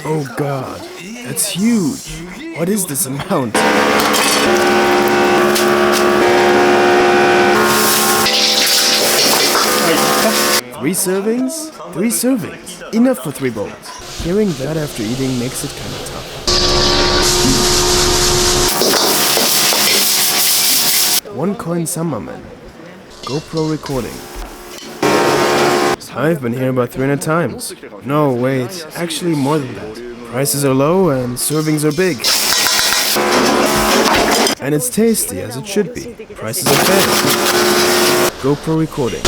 Oh god, that's huge. What is this amount? Three servings? 3 servings. Enough for 3 bowls. Hearing that after eating makes it kind of tough. 1 coin samamen. GoPro recording. I've been here about 300 times. No, wait, actually more than that. Prices are low and servings are big. And it's tasty as it should be. Prices are fair. GoPro recording.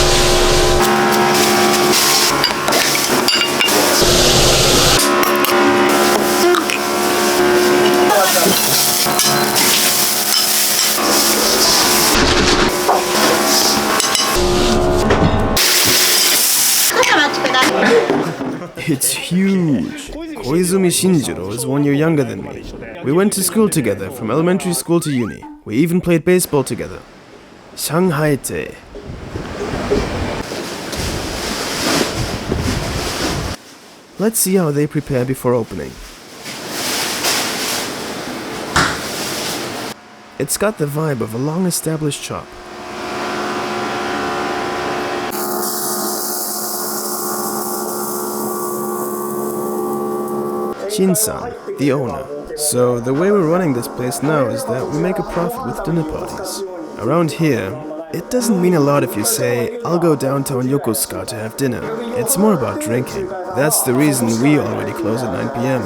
It's huge. Koizumi Shinjiro is 1 year younger than me. We went to school together, from elementary school to uni. We even played baseball together. Shanghai-Tei. Let's see how they prepare before opening. It's got the vibe of a long-established shop. Shin-san, the owner. So the way we're running this place now is that we make a profit with dinner parties. Around here, it doesn't mean a lot if you say, I'll go downtown Yokosuka to have dinner. It's more about drinking. That's the reason we already close at 9 p.m.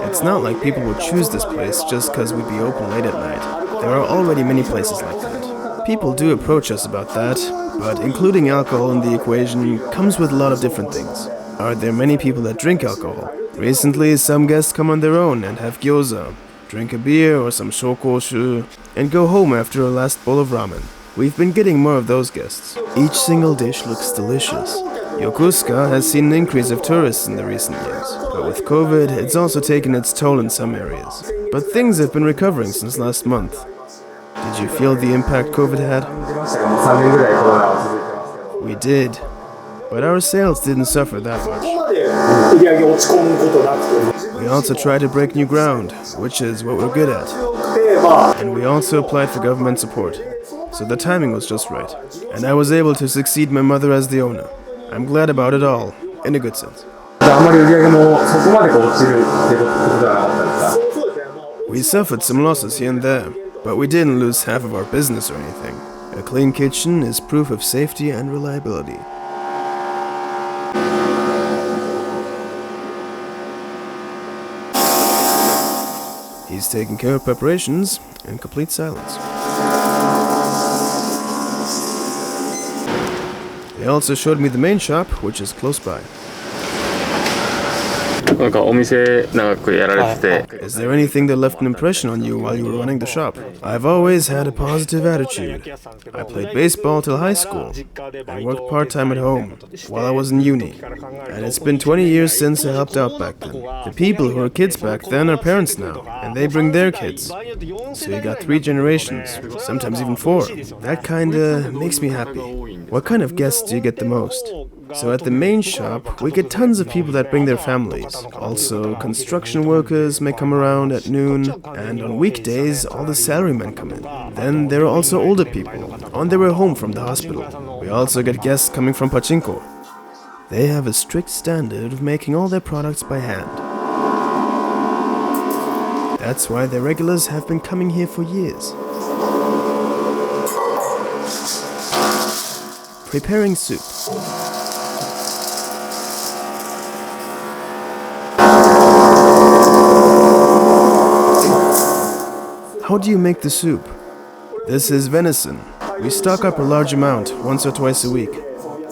It's not like people would choose this place just because we'd be open late at night. There are already many places like that. People do approach us about that, but including alcohol in the equation comes with a lot of different things. Are there many people that drink alcohol? Recently, some guests come on their own and have gyoza, drink a beer or some shokoshu, and go home after a last bowl of ramen. We've been getting more of those guests. Each single dish looks delicious. Yokosuka has seen an increase of tourists in the recent years, but with COVID, it's also taken its toll in some areas. But things have been recovering since last month. Did you feel the impact COVID had? We did, but our sales didn't suffer that much. We also try to break new ground, which is what we're good at. And we also applied for government support. So the timing was just right. And I was able to succeed my mother as the owner. I'm glad about it all, in a good sense. We suffered some losses here and there, but we didn't lose half of our business or anything. A clean kitchen is proof of safety and reliability. He's taking care of preparations in complete silence. They also showed me the main shop, which is close by. Is there anything that left an impression on you while you were running the shop? I've always had a positive attitude. I played baseball till high school and worked part-time at home while I was in uni. And it's been 20 years since I helped out back then. The people who were kids back then are parents now, and they bring their kids. So you got 3 generations, sometimes even 4. That kinda makes me happy. What kind of guests do you get the most? So at the main shop, we get tons of people that bring their families. Also, construction workers may come around at noon, and on weekdays, all the salarymen come in. Then there are also older people, on their way home from the hospital. We also get guests coming from Pachinko. They have a strict standard of making all their products by hand. That's why their regulars have been coming here for years. Preparing soup. How do you make the soup? This is venison. We stock up a large amount once or twice a week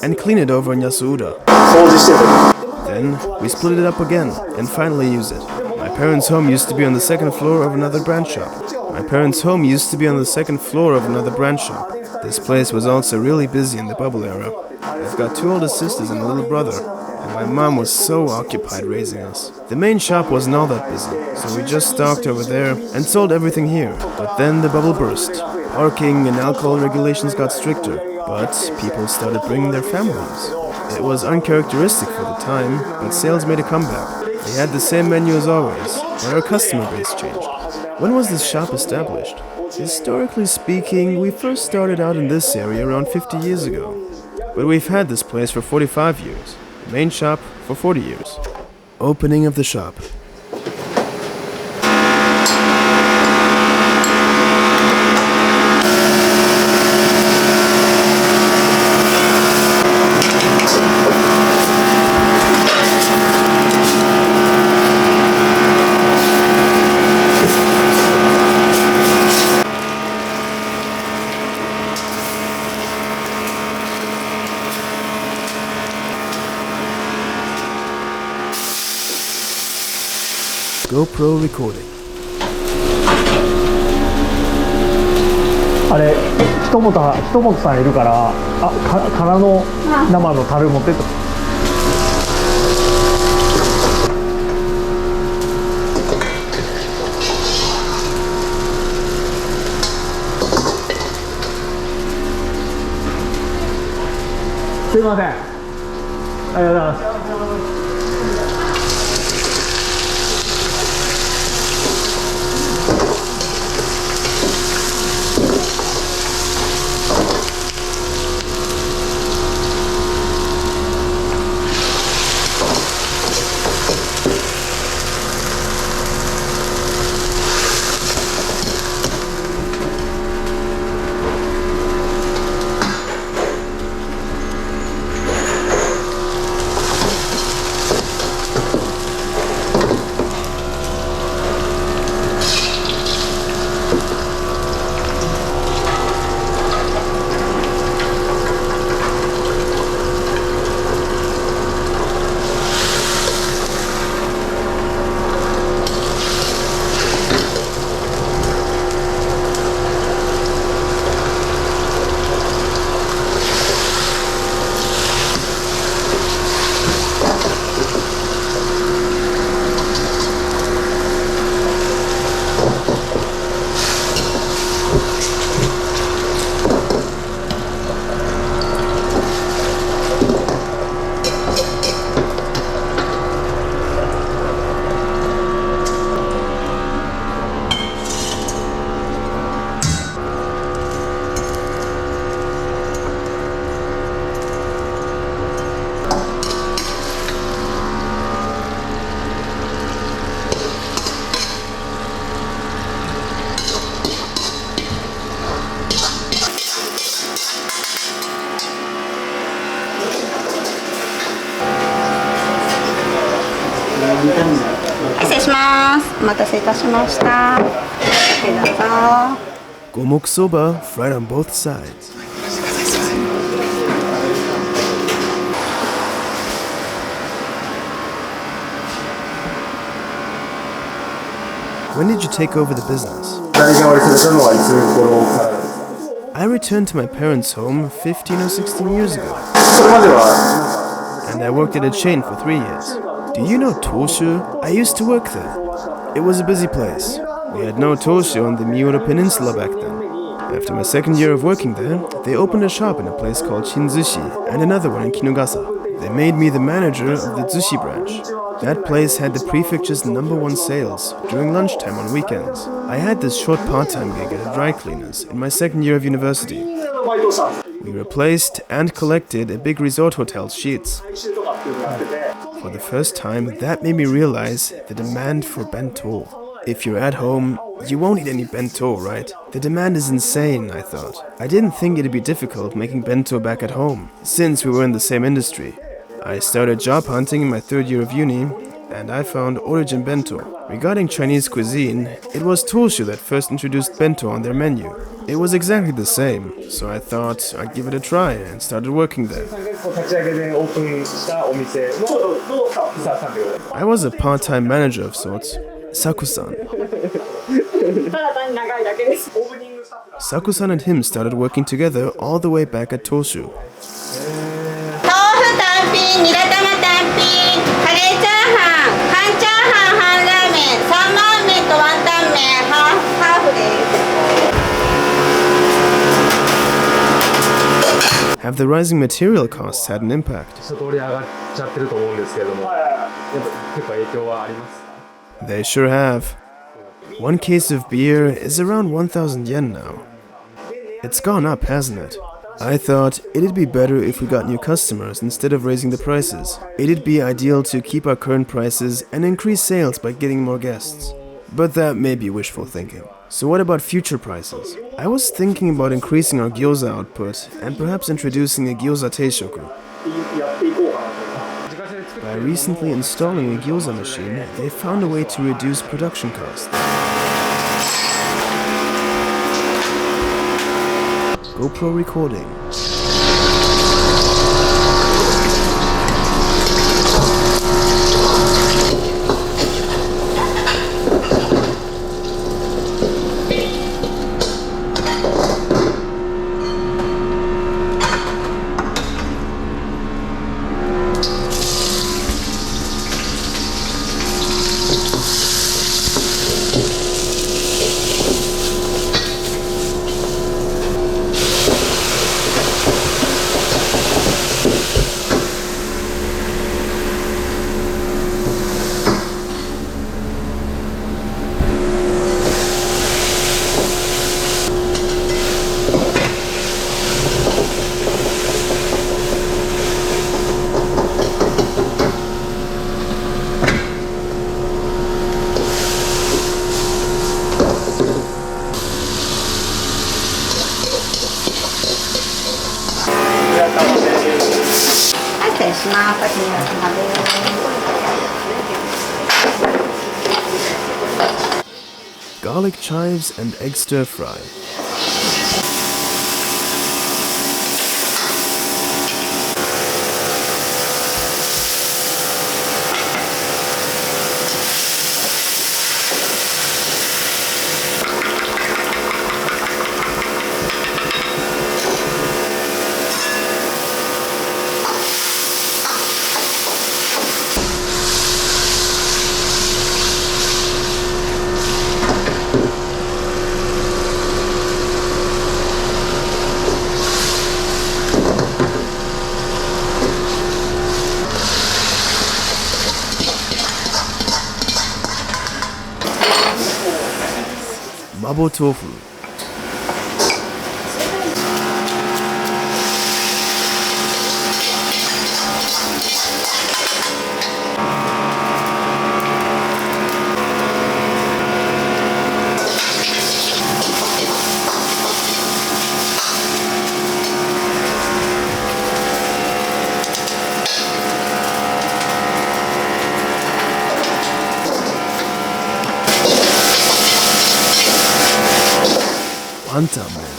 and clean it over in Yasuura. Then we split it up again and finally use it. My parents' home used to be on the 2nd floor of another branch shop. This place was also really busy in the bubble era. I've got 2 older sisters and a little brother. And my mom was so occupied raising us. The main shop wasn't all that busy, so we just stocked over there and sold everything here. But then the bubble burst. Parking and alcohol regulations got stricter, but people started bringing their families. It was uncharacteristic for the time, but sales made a comeback. We had the same menu as always, but our customer base changed. When was this shop established? Historically speaking, we first started out in this area around 50 years ago. But we've had this place for 45 years, the main shop for 40 years. Opening of the shop. GoPro recording. あれ、ひともとさんいるから、空の生の樽持ってって。すいません。ありがとうございます。失礼します。お待たせいたしました。どうぞ。五目soba fried on both sides. When did you take over the business? I returned to my parents' home 15 or 16 years ago. And I worked at a chain for 3 years. Do you know Toshu? I used to work there. It was a busy place. We had no Toshu on the Miura Peninsula back then. After my second year of working there, they opened a shop in a place called Shinzushi and another one in Kinugasa. They made me the manager of the Zushi branch. That place had the prefecture's #1 sales during lunchtime on weekends. I had this short part-time gig at a dry cleaner's in my second year of university. We replaced and collected a big resort hotel's sheets. For the first time, that made me realize the demand for bento. If you're at home, you won't eat any bento, right? The demand is insane, I thought. I didn't think it'd be difficult making bento back at home, since we were in the same industry. I started job hunting in my third year of uni, and I found Origin Bento. Regarding Chinese cuisine, it was Toshu that first introduced bento on their menu. It was exactly the same, so I thought I'd give it a try and started working there. I was a part-time manager of sorts. Saku-san. Saku-san and him started working together all the way back at Toshu. Have the rising material costs had an impact? 一通り上がっちゃってると思うんですけれども、やっぱ結構影響はありますか？ They sure have. One case of beer is around 1,000 yen now. It's gone up, hasn't it? I thought it'd be better if we got new customers instead of raising the prices. It'd be ideal to keep our current prices and increase sales by getting more guests. But that may be wishful thinking. So what about future prices? I was thinking about increasing our gyoza output and perhaps introducing a Gyoza teishoku. By recently installing a gyoza machine, they found a way to reduce production costs. GoPro recording. Garlic chives and egg stir fry. Mabo tofu. Ramen.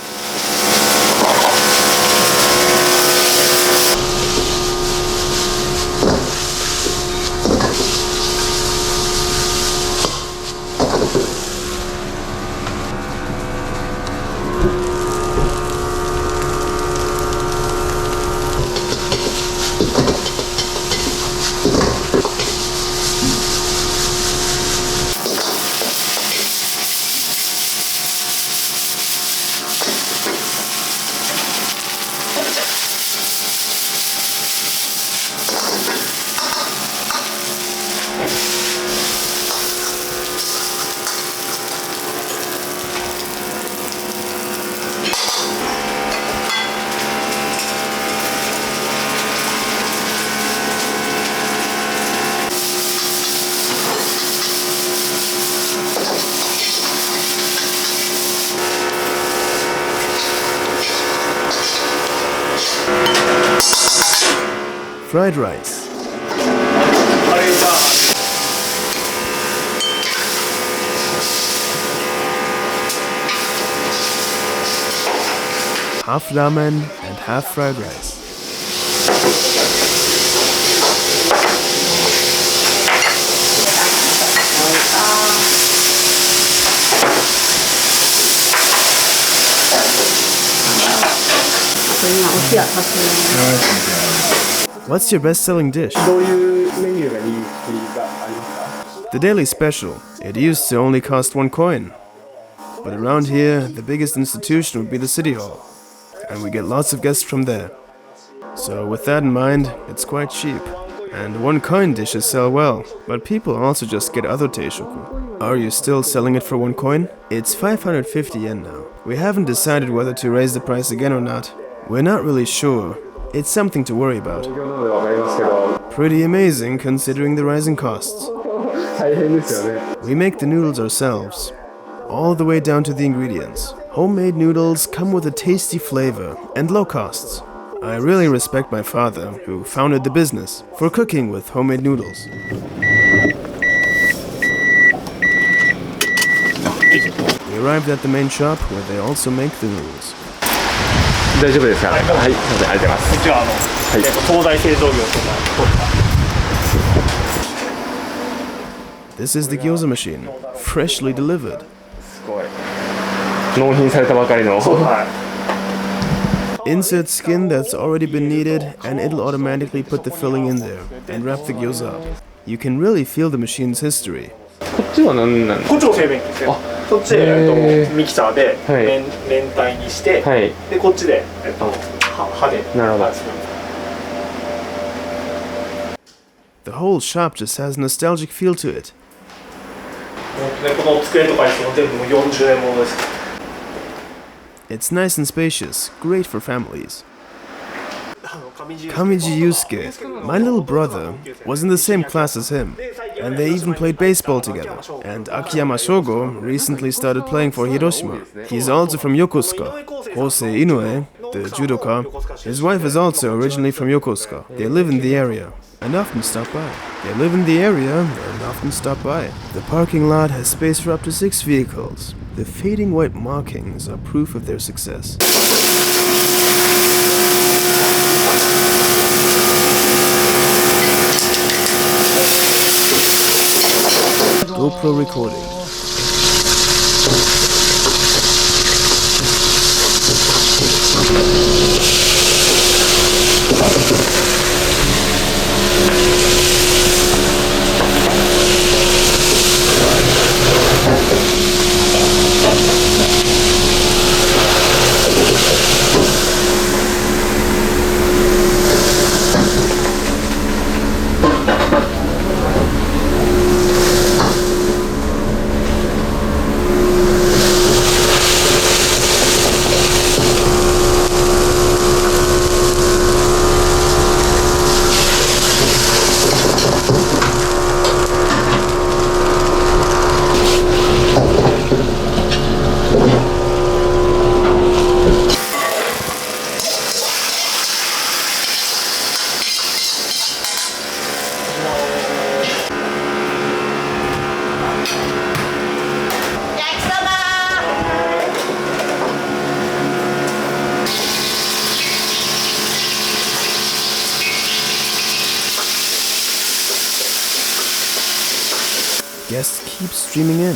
Fried rice. Half ramen and half fried rice. What's your best-selling dish? The daily special. It used to only cost 1 coin. But around here, the biggest institution would be the city hall. And we get lots of guests from there. So with that in mind, it's quite cheap. And one-coin dishes sell well, but people also just get other teishoku. Are you still selling it for 1 coin? It's 550 yen now. We haven't decided whether to raise the price again or not. We're not really sure. It's something to worry about. Pretty amazing considering the rising costs. We make the noodles ourselves, all the way down to the ingredients. Homemade noodles come with a tasty flavor and low costs. I really respect my father, who founded the business, for cooking with homemade noodles. We arrived at the main shop where they also make the noodles. 大丈夫ですか。はい、すみません、ありがとうございます。こちら東大製造業とか。This is the gyoza machine, freshly delivered. すごい。納品されたばかりの。Insert skin that's already been kneaded, and it'll automatically put the filling in there and wrap the gyoza up. You can really feel the machine's history. こっちは何なんですか。こっちも製麺機ですね。そっちミキサーで麺体にして、でこっちで刃で。なるほど。The whole shop just has a nostalgic feel to it. この机とか椅子も全部40年ものです。It's nice and spacious, great for families. Kamiji Yusuke, my little brother, was in the same class as him, and they even played baseball together. And Akiyama Shogo recently started playing for Hiroshima. He's also from Yokosuka. Hosei Inoue, the judoka, his wife is also originally from Yokosuka. They live in the area and often stop by. The parking lot has space for up to 6 vehicles. The fading white markings are proof of their success. GoPro recording. Guests keep streaming in.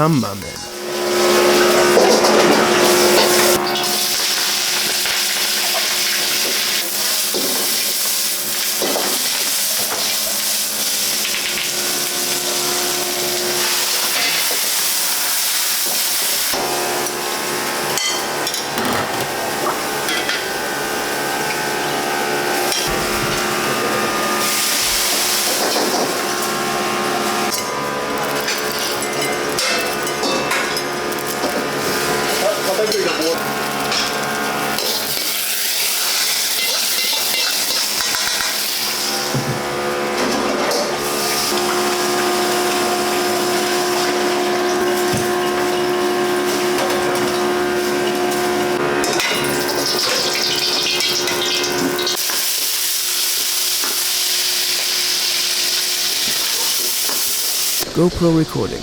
Ramen. GoPro recording.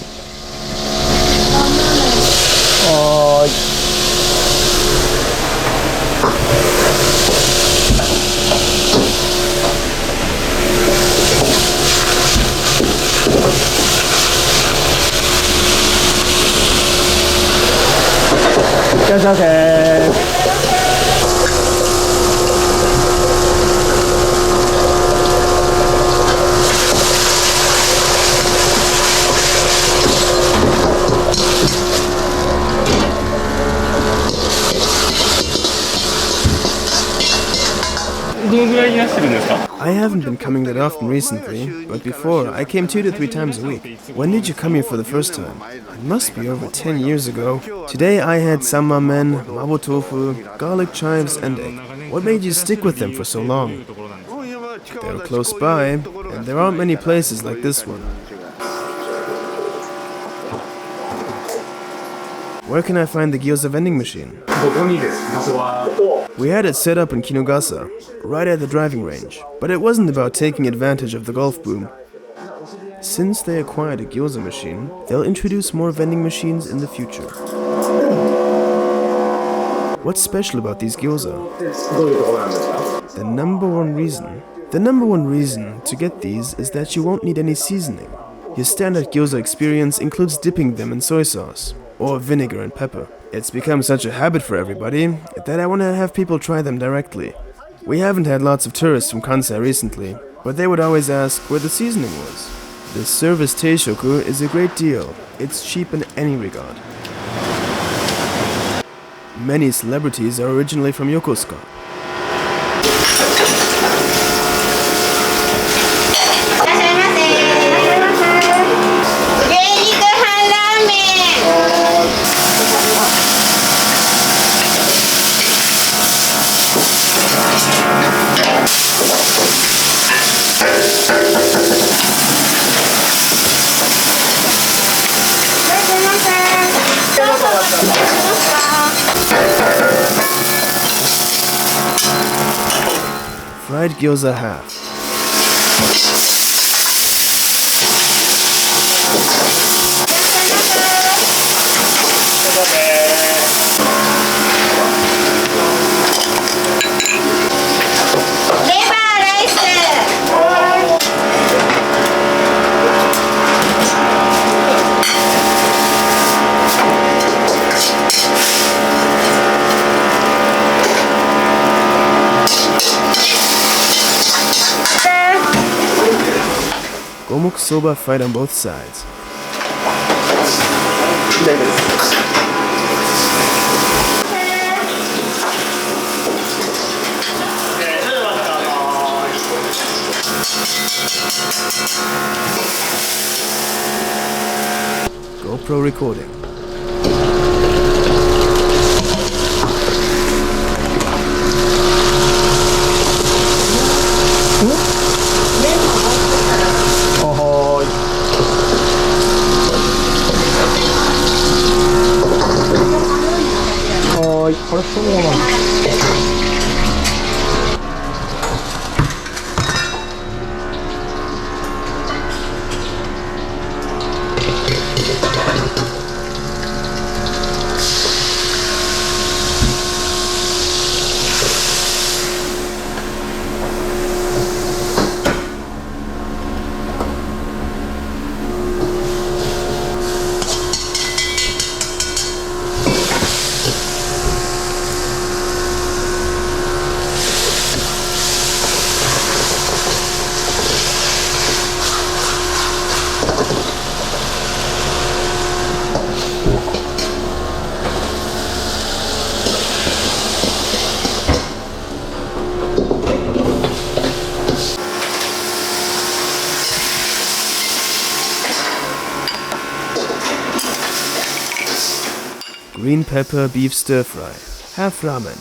I haven't been coming that often recently, but before I came 2 to 3 times a week. When did you come here for the first time? It must be over 10 years ago. Today I had ramen, mabo tofu, garlic chives, and egg. What made you stick with them for so long? They're close by, and there aren't many places like this one. Where can I find the Gyoza vending machine? We had it set up in Kinugasa, right at the driving range, but it wasn't about taking advantage of the golf boom. Since they acquired a Gyoza machine, they'll introduce more vending machines in the future. What's special about these Gyoza? The number one reason to get these is that you won't need any seasoning. Your standard Gyoza experience includes dipping them in soy sauce or vinegar and pepper. It's become such a habit for everybody that I want to have people try them directly. We haven't had lots of tourists from Kansai recently, but they would always ask where the seasoning was. The service teishoku is a great deal. It's cheap in any regard. Many celebrities are originally from Yokosuka. Fried gyoza half. Gomuk soba fried on both sides. GoPro recording. Green pepper beef stir fry. Half ramen.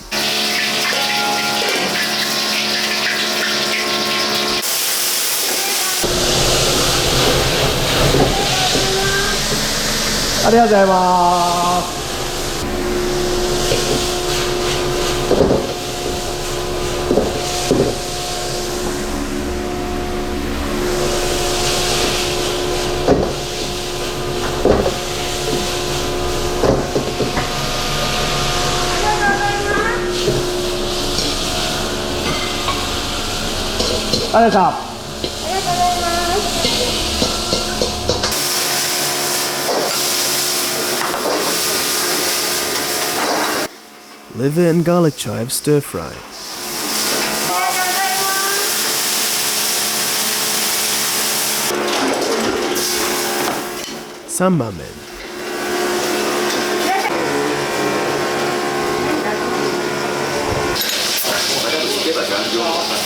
Liver and garlic chive stir fry. Sambamen.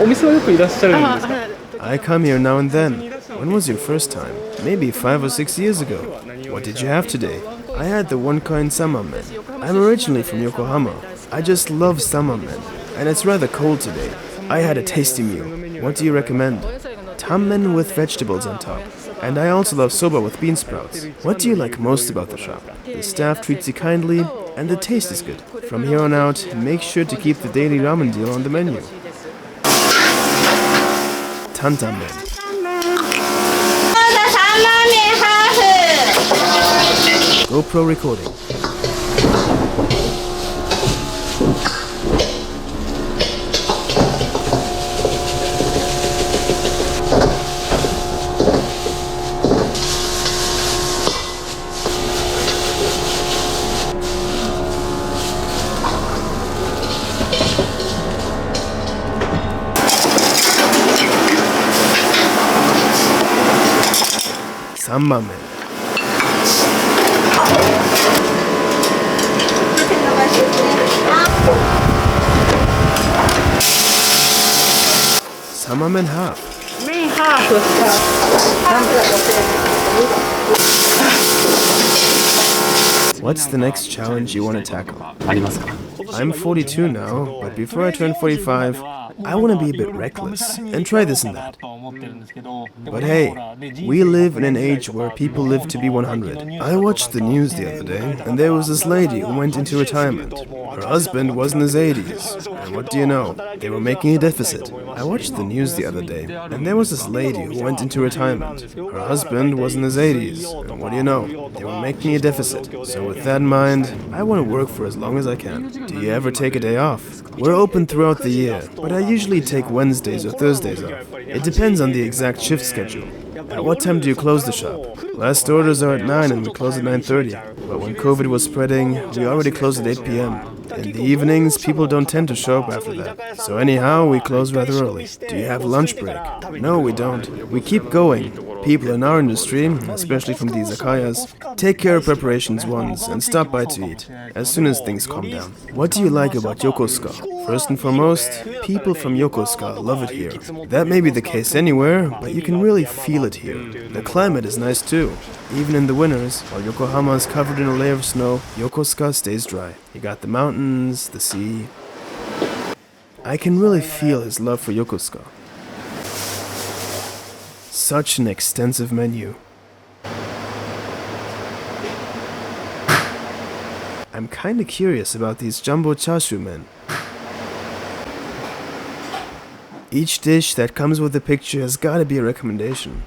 お店はよくいらっしゃるんですか？ I come here now and then. When was your first time? Maybe 5 or 6 years ago. What did you have today? I had the one-kind samamen. I'm originally from Yokohama. I just love samamen. And it's rather cold today. I had a tasty meal. What do you recommend? Tammen with vegetables on top. And I also love soba with bean sprouts. What do you like most about the shop? The staff treats you kindly, and the taste is good. From here on out, make sure to keep the daily ramen deal on the menu. Tantamen. GoPro recording. Samamen. Samamen half. What's the next challenge you want to tackle? ありますか？ I'm 42 now, but before I turn 45, I want to be a bit reckless and try this and that. But hey, we live in an age where people live to be 100. I watched the news the other day, and there was this lady who went into retirement. Her husband was in his 80s, and what do you know? They were making a deficit. I watched the news the other day, and there was this lady who went into retirement. Her husband was in his 80s, and what do you know? They were making a deficit. So with that in mind, I want to work for as long as I can. Do you ever take a day off? We're open throughout the year, but I usually take Wednesdays or Thursdays off. It depends on the exact shift schedule. At what time do you close the shop? Last orders are at 9 and we close at 9:30. But when COVID was spreading, we already closed at 8 p.m. In the evenings, people don't tend to show up after that. So anyhow, we close rather early. Do you have lunch break? No, we don't. We keep going. People in our industry, especially from these izakayas, take care of preparations once and stop by to eat, as soon as things calm down. What do you like about Yokosuka? First and foremost, people from Yokosuka love it here. That may be the case anywhere, but you can really feel it here. The climate is nice too. Even in the winters, while Yokohama is covered in a layer of snow, Yokosuka stays dry. You got the mountains, the sea. I can really feel his love for Yokosuka. Such an extensive menu. I'm kinda curious about these jumbo Chashuumen. Each dish that comes with a picture has gotta be a recommendation.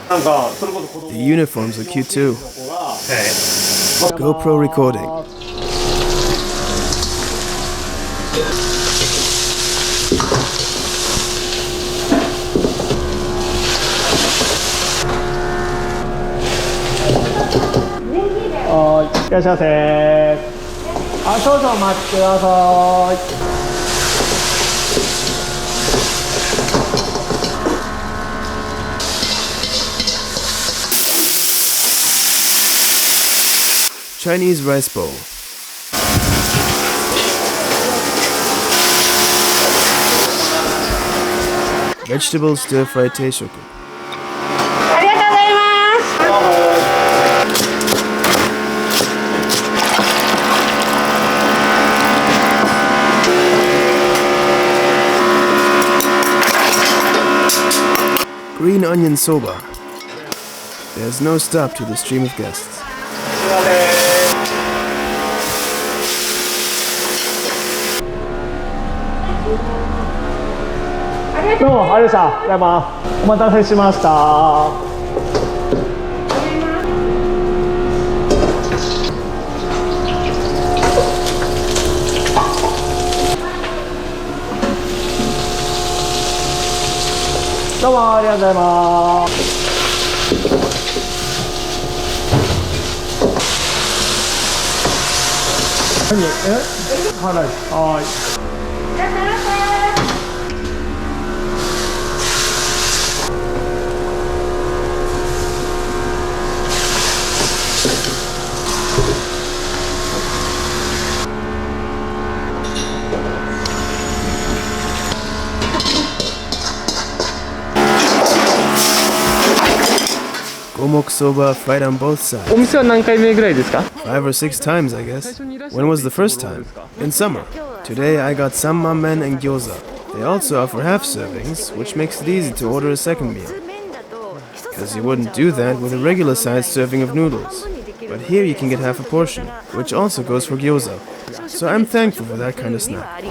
The uniforms are cute too. GoPro recording. Chinese rice bowl. Vegetable stir-fried teishoku. Green onion soba. There's no stop to the stream of guests. Gomok soba fried on both sides. お店は何回目ぐらいですか？ 5 or 6 times, I guess. When was the first time? In summer. Today I got ramen and gyoza. They also offer half servings, which makes it easy to order a second meal. Because you wouldn't do that with a regular sized serving of noodles. But here you can get half a portion, which also goes for gyoza. So I'm thankful for that kind of snack.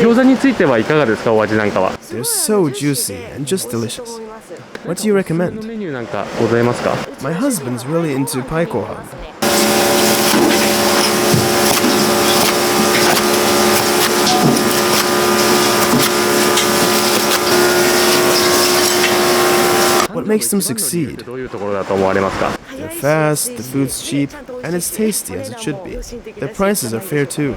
餃子についてはいかがですか？お味なんかは。 They're so juicy and just delicious. What do you recommend? メニューなんかございますか？ My husband's really into paikohan. What makes them succeed? どういうところだと思われますか？ They're fast, the food's cheap, and it's tasty as it should be. Their prices are fair too.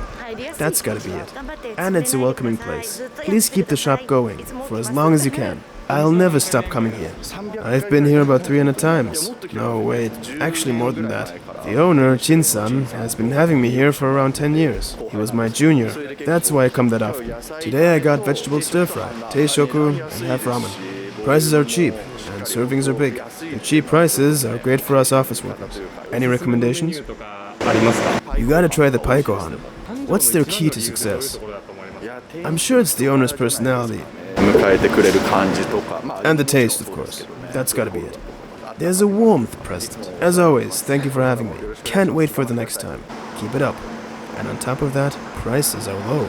That's gotta be it. And it's a welcoming place. Please keep the shop going for as long as you can. I'll never stop coming here. I've been here about 300 times. No, wait, actually more than that. The owner, Chin-san, has been having me here for around 10 years. He was my junior. That's why I come that often. Today I got vegetable stir-fry, teishoku, and half ramen. Prices are cheap, and servings are big. The cheap prices are great for us office workers. Any recommendations? ありますか？ You gotta try the paikohan. What's their key to success? I'm sure it's the owner's personality. And the taste, of course. That's gotta be it. There's a warmth present. As always, thank you for having me. Can't wait for the next time. Keep it up. And on top of that, prices are low.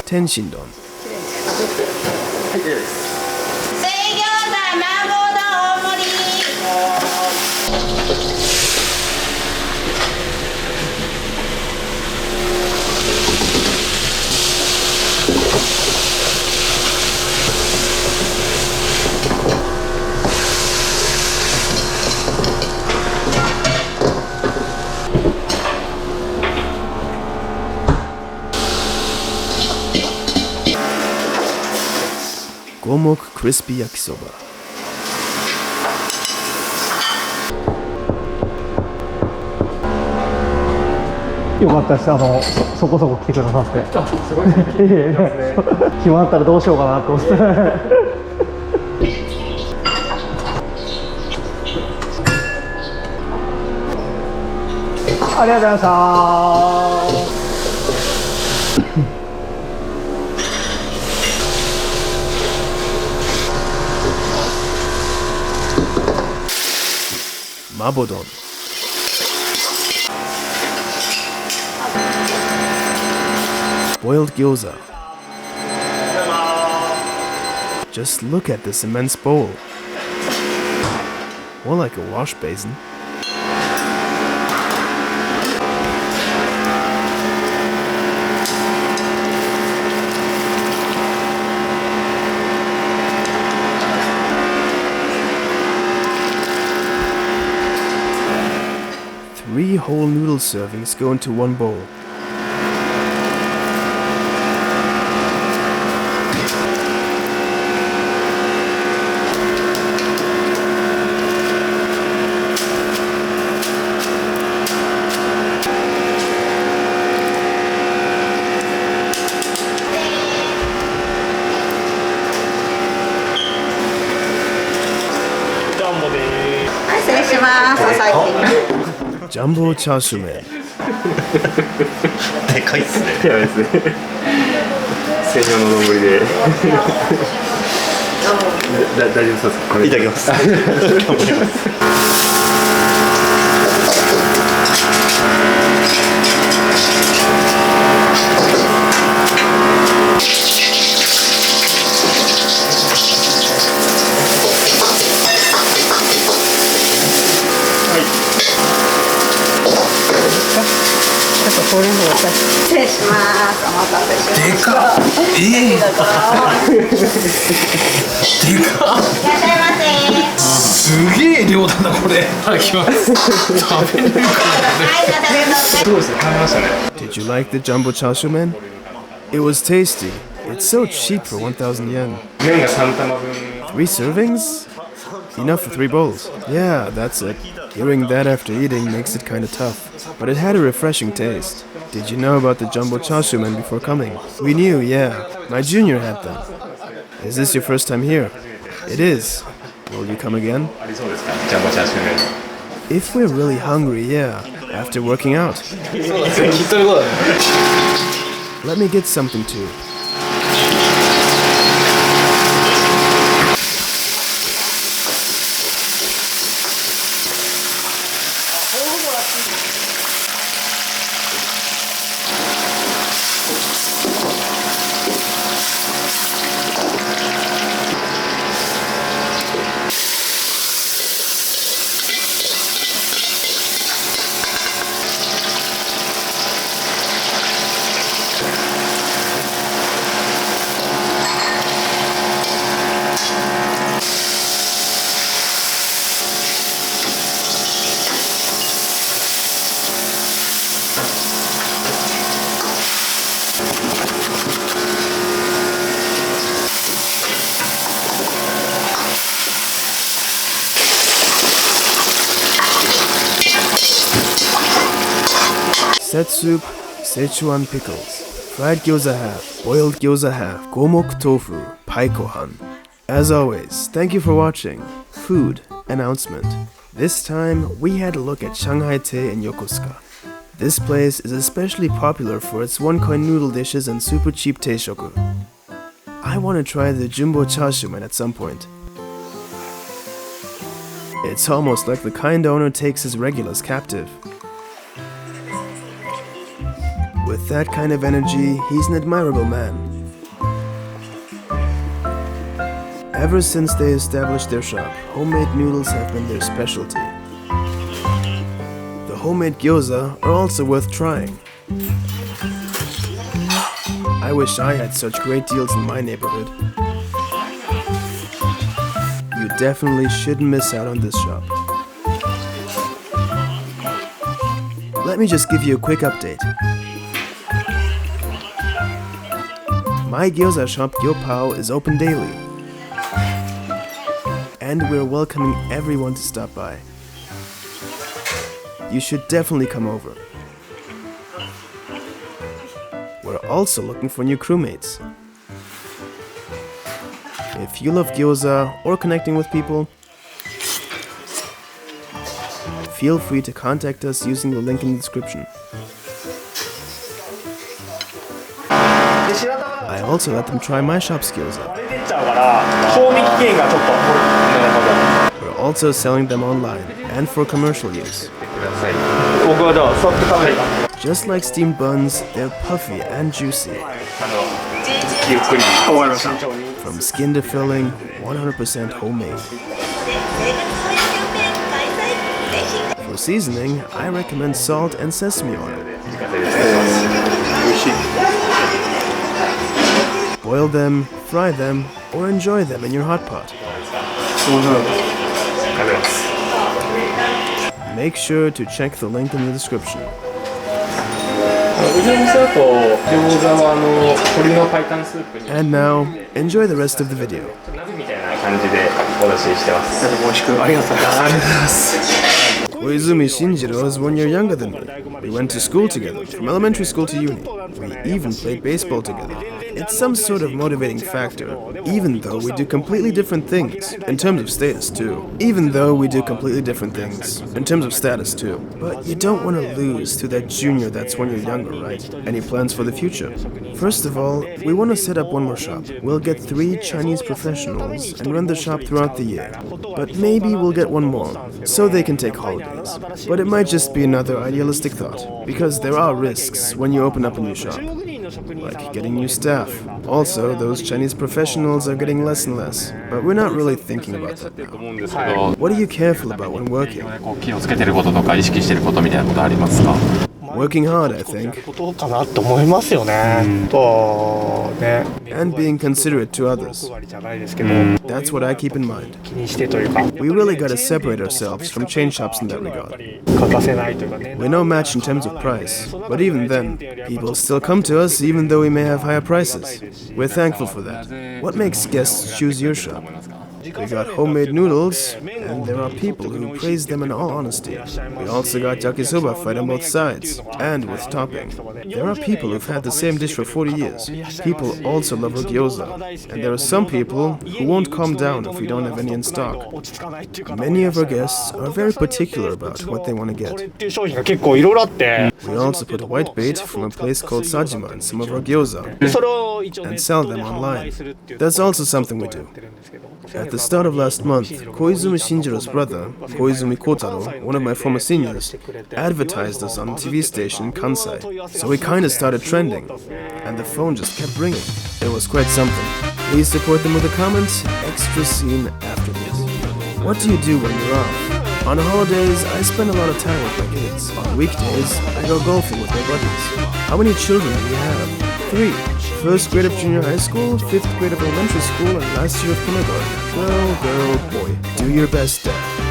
Tenshindon. 五目クリスピー焼きそば。よかったです。そこそこ来てくださって。すごいね。暇だったらどうしようかなと思って。ありがとうございました。Mabodon. Boiled gyoza. Just look at this immense bowl. More like a wash basin. Three whole noodle servings go into one bowl. Jumbo Chashuumen. でかいっすね。やばいですね。専用の丼で。大丈夫そうですか？いただきます。頑張ります。これの失礼します。お待たせしました。でかっ。でかっ。いらっしゃいませ。すげえ量だなこれ。いただきます。食べれるかな。すごいですね。食べましたね。 Did you like the jumbo chashuumen? It was tasty. It's so cheap for 1,000 yen. 麺が3玉分。 3 servings? Enough for 3 bowls. Yeah, that's it. Hearing that after eating makes it kinda tough. But it had a refreshing taste. Did you know about the jumbo chashuumen before coming? We knew, yeah. My junior had them. Is this your first time here? It is. Will you come again? ありそうですか、ジャンボチャーシュー麺。 If we're really hungry, yeah. After working out. きっということだね。 Let me get something too. Set soup, Szechuan pickles, fried gyoza half, boiled gyoza half, gomok tofu, pai kohan. As always, thank you for watching. Food announcement. This time, we had a look at Shanghai-Tei in Yokosuka. This place is especially popular for its one-coin noodle dishes and super cheap teishoku. I want to try the jumbo chashuumen at some point. It's almost like the kind owner takes his regulars captive. With that kind of energy, he's an admirable man. Ever since they established their shop, homemade noodles have been their specialty. The homemade gyoza are also worth trying. I wish I had such great deals in my neighborhood. You definitely shouldn't miss out on this shop. Let me just give you a quick update. My gyoza shop Gyopao is open daily, and we're welcoming everyone to stop by. You should definitely come over. We're also looking for new crewmates. If you love gyoza or connecting with people, feel free to contact us using the link in the description. I also let them try my shop's gyoza. We're also selling them online and for commercial use. Just like steamed buns, they're puffy and juicy. From skin to filling, 100% homemade. For seasoning, I recommend salt and sesame oil. Boil them, fry them, or enjoy them in your hot pot. Make sure to check the link in the description. And now, enjoy the rest of the video. Koizumi Shinjiro is 1 year younger than me. We went to school together, from elementary school to uni. We even played baseball together. It's some sort of motivating factor, even though we do completely different things, in terms of status too. But you don't want to lose to that junior that's 1 year younger, right? Any plans for the future? First of all, we want to set up one more shop. We'll get 3 Chinese professionals and run the shop throughout the year. But maybe we'll get one more, so they can take holidays. But it might just be another idealistic thought, because there are risks when you open up a new shop. Like getting new staff. Also, those Chinese professionals are getting less and less. But we're not really thinking about that now. What are you careful about when working? Working hard, I think. ことかなって思いますよね。とね。And being considerate to others. じゃないですけど。That's what I keep in mind. 気にしてというか。We really gotta separate ourselves from chain shops in that regard. 欠かせないというかね。We're no match in terms of price, but even then, people still come to us even though we may have higher prices. We're thankful for that. What makes guests choose your shop? We got homemade noodles, and there are people who praise them in all honesty. We also got yakisoba fried on both sides, and with topping. There are people who've had the same dish for 40 years. People also love our gyoza, and there are some people who won't calm down if we don't have any in stock. Many of our guests are very particular about what they want to get. We also put white bait from a place called Sajima in some of our gyoza, and sell them online. That's also something we do. At the start of last month, Koizumi Shinjiro's brother, Koizumi Kotaro, one of my former seniors, advertised us on a TV station in Kansai. So we kinda started trending, and the phone just kept ringing. It was quite something. Please support them with a comment, extra scene after this. What do you do when you're off? On holidays, I spend a lot of time with my kids. On weekdays, I go golfing with my buddies. How many children do you have? 3. First grade of junior high school, 5th grade of elementary school, and last year of kindergarten. Girl, boy, do your best, Dad.